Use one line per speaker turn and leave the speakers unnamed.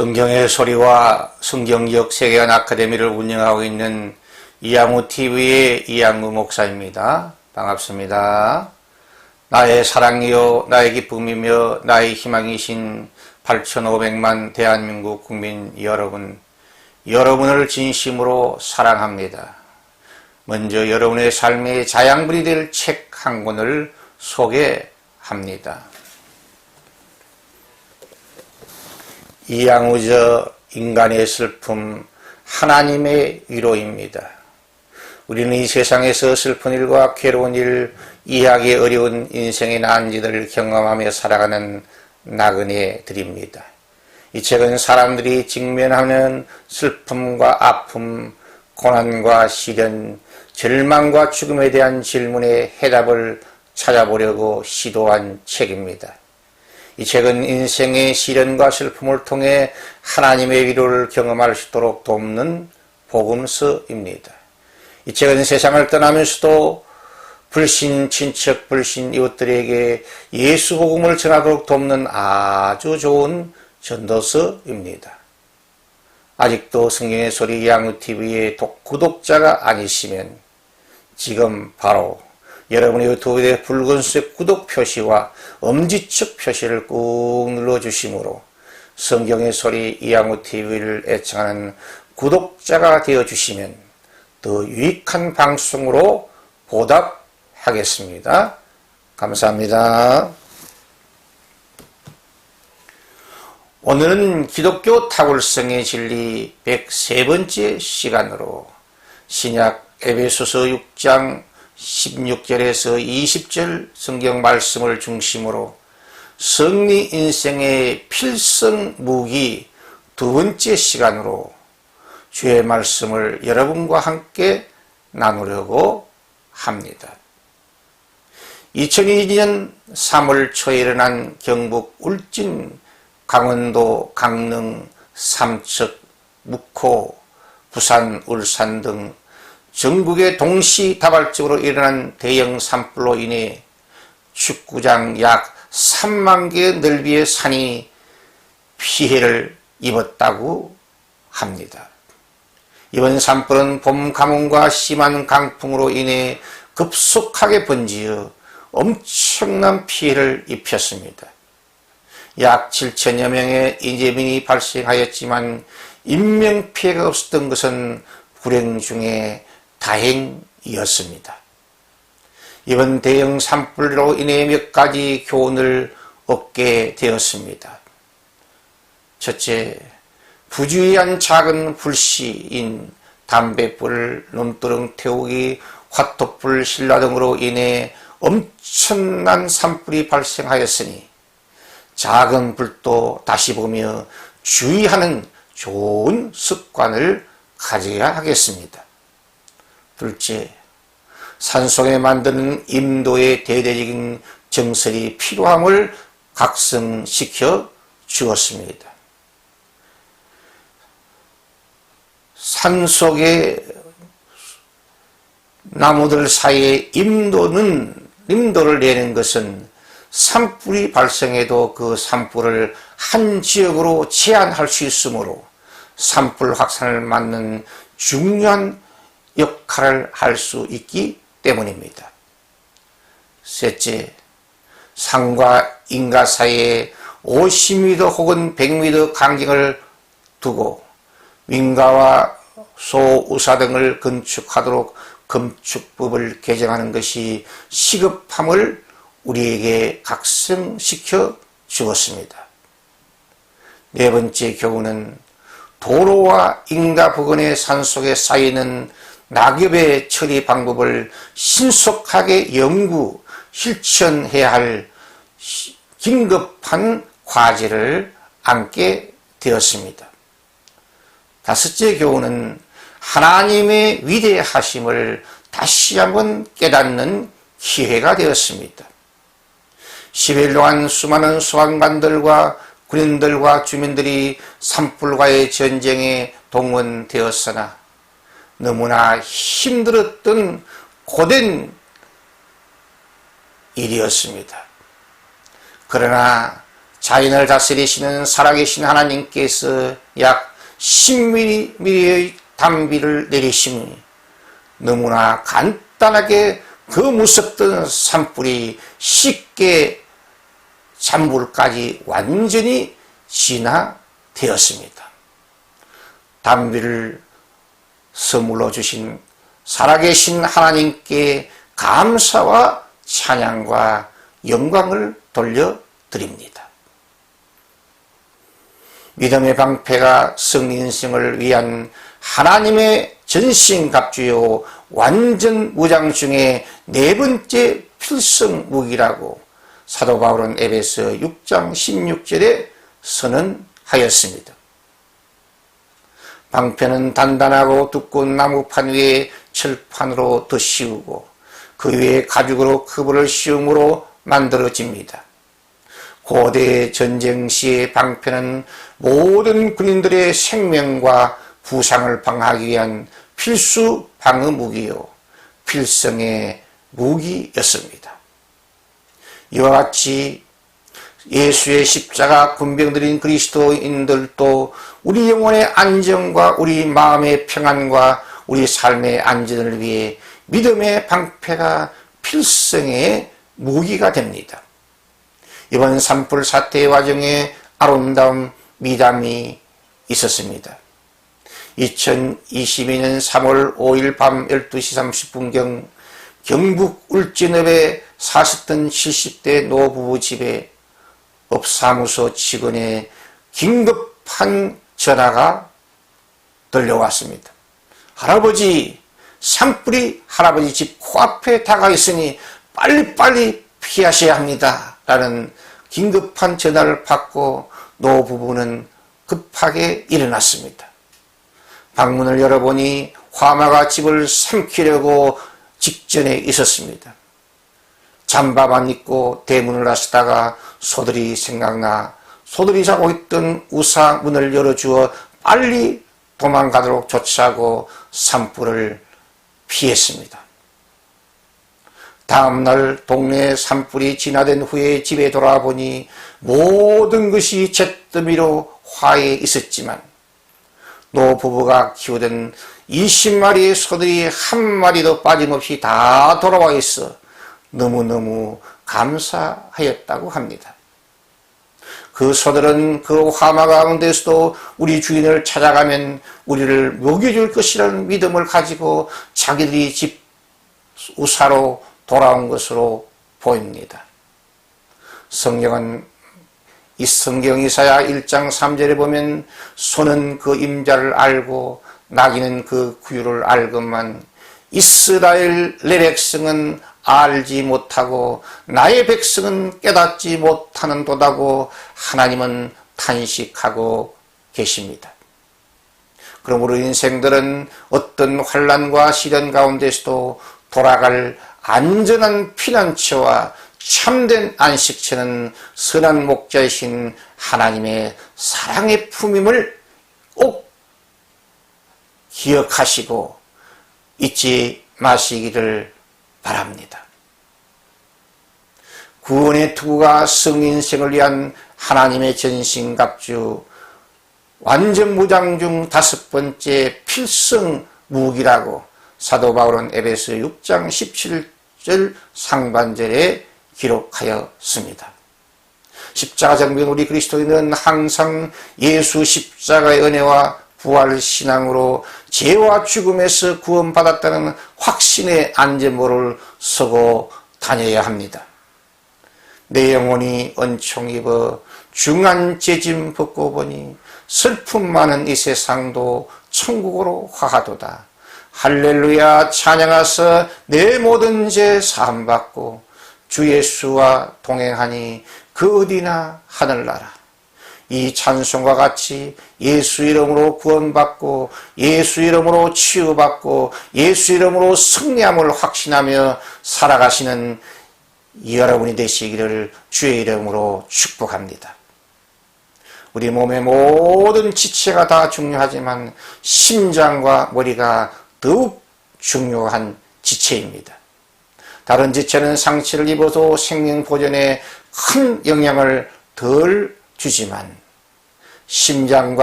성경의 소리와 성경적 세계관 아카데미를 운영하고 있는 이양우TV의 이양우 목사입니다. 반갑습니다. 나의 사랑이요 나의 기쁨이며 나의 희망이신 8,500만 대한민국 국민 여러분을 진심으로 사랑합니다. 먼저 여러분의 삶의 자양분이 될 책 한 권을 소개합니다. 이양우저 인간의 슬픔, 하나님의 위로입니다. 우리는 이 세상에서 슬픈 일과 괴로운 일, 이해하기 어려운 인생의 난지들을 경험하며 살아가는 나그네들입니다. 이 책은 사람들이 직면하는 슬픔과 아픔, 고난과 시련, 절망과 죽음에 대한 질문에 해답을 찾아보려고 시도한 책입니다. 이 책은 인생의 시련과 슬픔을 통해 하나님의 위로를 경험할 수 있도록 돕는 복음서입니다. 이 책은 세상을 떠나면서도 불신 친척, 불신 이웃들에게 예수 복음을 전하도록 돕는 아주 좋은 전도서입니다. 아직도 성경의 소리 이양우TV의 구독자가 아니시면 지금 바로 여러분의 유튜브에 붉은색 구독 표시와 엄지척 표시를 꾹 눌러주심으로 성경의 소리 이양우TV를 애청하는 구독자가 되어주시면 더 유익한 방송으로 보답하겠습니다. 감사합니다. 오늘은 기독교 탁월성의 진리 103번째 시간으로 신약 에베소서 6장 16절에서 20절 성경 말씀을 중심으로 승리 인생의 필승 무기 두 번째 시간으로 주의 말씀을 여러분과 함께 나누려고 합니다. 2022년 3월 초에 일어난 경북 울진, 강원도 강릉, 삼척, 묵호, 부산, 울산 등 전국에 동시다발적으로 일어난 대형 산불로 인해 축구장 약 3만 개의 넓이의 산이 피해를 입었다고 합니다. 이번 산불은 봄 가뭄과 심한 강풍으로 인해 급속하게 번지어 엄청난 피해를 입혔습니다. 약 7천여 명의 인재민이 발생하였지만 인명피해가 없었던 것은 불행 중에 다행이었습니다. 이번 대형 산불로 인해 몇 가지 교훈을 얻게 되었습니다. 첫째, 부주의한 작은 불씨인 담뱃불, 논두렁 태우기, 화토불, 신라 등으로 인해 엄청난 산불이 발생하였으니 작은 불도 다시 보며 주의하는 좋은 습관을 가져야 하겠습니다. 둘째, 산속에 만드는 임도의 대대적인 정설이 필요함을 각성시켜 주었습니다. 산속의 나무들 사이에 임도를 내는 것은 산불이 발생해도 그 산불을 한 지역으로 제한할 수 있으므로 산불 확산을 막는 중요한 역할을 할 수 있기 때문입니다. 셋째, 산과 인가 사이에 50m 혹은 100m 간격을 두고 민가와 소우사 등을 건축하도록 건축법을 개정하는 것이 시급함을 우리에게 각성시켜 주었습니다. 네 번째 교훈은 도로와 인가 부근의 산속에 쌓이는 낙엽의 처리 방법을 신속하게 연구, 실천해야 할 긴급한 과제를 안게 되었습니다. 다섯째 교훈은 하나님의 위대하심을 다시 한번 깨닫는 기회가 되었습니다. 10일 동안 수많은 소방관들과 군인들과 주민들이 산불과의 전쟁에 동원되었으나 너무나 힘들었던 고된 일이었습니다. 그러나 자연을 다스리시는 살아계신 하나님께서 약 10mm의 단비를 내리시니 너무나 간단하게 그 무섭던 산불이 쉽게 잔불까지 완전히 진화되었습니다. 단비를 선물로 주신 살아계신 하나님께 감사와 찬양과 영광을 돌려드립니다. 믿음의 방패가 성인승을 위한 하나님의 전신갑주요 완전 무장 중에 네 번째 필승 무기라고 사도 바울은 에베소 6장 16절에 선언하였습니다. 방패는 단단하고 두꺼운 나무판 위에 철판으로 덧씌우고 그 위에 가죽으로 그물을 씌움으로 만들어집니다. 고대 전쟁 시의 방패는 모든 군인들의 생명과 부상을 방어하기 위한 필수 방어 무기요 필성의 무기였습니다. 이와 같이 예수의 십자가 군병들인 그리스도인들도 우리 영혼의 안정과 우리 마음의 평안과 우리 삶의 안전을 위해 믿음의 방패가 필성의 무기가 됩니다. 이번 산불 사태의 와중에 아름다운 미담이 있었습니다. 2022년 3월 5일 밤 12시 30분경 경북 울진읍에 사셨던 70대 노부부 집에 업사무소 직원의 긴급한 전화가 들려왔습니다. 할아버지, 산불이 할아버지 집 코앞에 다가 있으니 빨리빨리 피하셔야 합니다. 라는 긴급한 전화를 받고 노부부는 급하게 일어났습니다. 방문을 열어보니 화마가 집을 삼키려고 직전에 있었습니다. 잠바만 입고 대문을 나서다가 소들이 생각나 소들이 자고 있던 우사 문을 열어주어 빨리 도망가도록 조치하고 산불을 피했습니다. 다음날 동네 산불이 진화된 후에 집에 돌아보니 모든 것이 잿더미로 화해 있었지만 노부부가 키우던 20마리의 소들이 한 마리도 빠짐없이 다 돌아와 있어 너무너무 감사하였다고 합니다. 그 소들은 그 화마 가운데서도 우리 주인을 찾아가면 우리를 먹여줄 것이라는 믿음을 가지고 자기들이 집 우사로 돌아온 것으로 보입니다. 성경은 이 성경 이사야 1장 3절에 보면 소는 그 임자를 알고 나귀는 그 구유를 알건만 이스라엘 내 백성은 알지 못하고 나의 백성은 깨닫지 못하는 도다고 하나님은 탄식하고 계십니다. 그러므로 인생들은 어떤 환난과 시련 가운데서도 돌아갈 안전한 피난처와 참된 안식처는 선한 목자이신 하나님의 사랑의 품임을 꼭 기억하시고 잊지 마시기를 바랍니다. 구원의 투구가 성인생을 위한 하나님의 전신갑주 완전 무장 중 5번째 필승 무기라고 사도 바울은 에베소 6장 17절 상반절에 기록하였습니다. 십자가 정변 우리 그리스도인은 항상 예수 십자가의 은혜와 부활 신앙으로 죄와 죽음에서 구원받았다는 확신의 안전모를 서고 다녀야 합니다. 내 영혼이 은총 입어 중한 죄짐 벗고 보니 슬픔 많은 이 세상도 천국으로 화하도다. 할렐루야 찬양하서 내 모든 죄 사함받고 주 예수와 동행하니 그 어디나 하늘나라. 이 찬송과 같이 예수 이름으로 구원받고 예수 이름으로 치유받고 예수 이름으로 승리함을 확신하며 살아가시는 여러분이 되시기를 주의 이름으로 축복합니다. 우리 몸의 모든 지체가 다 중요하지만 심장과 머리가 더욱 중요한 지체입니다. 다른 지체는 상처를 입어도 생명 보존에 큰 영향을 덜 주지만 심장과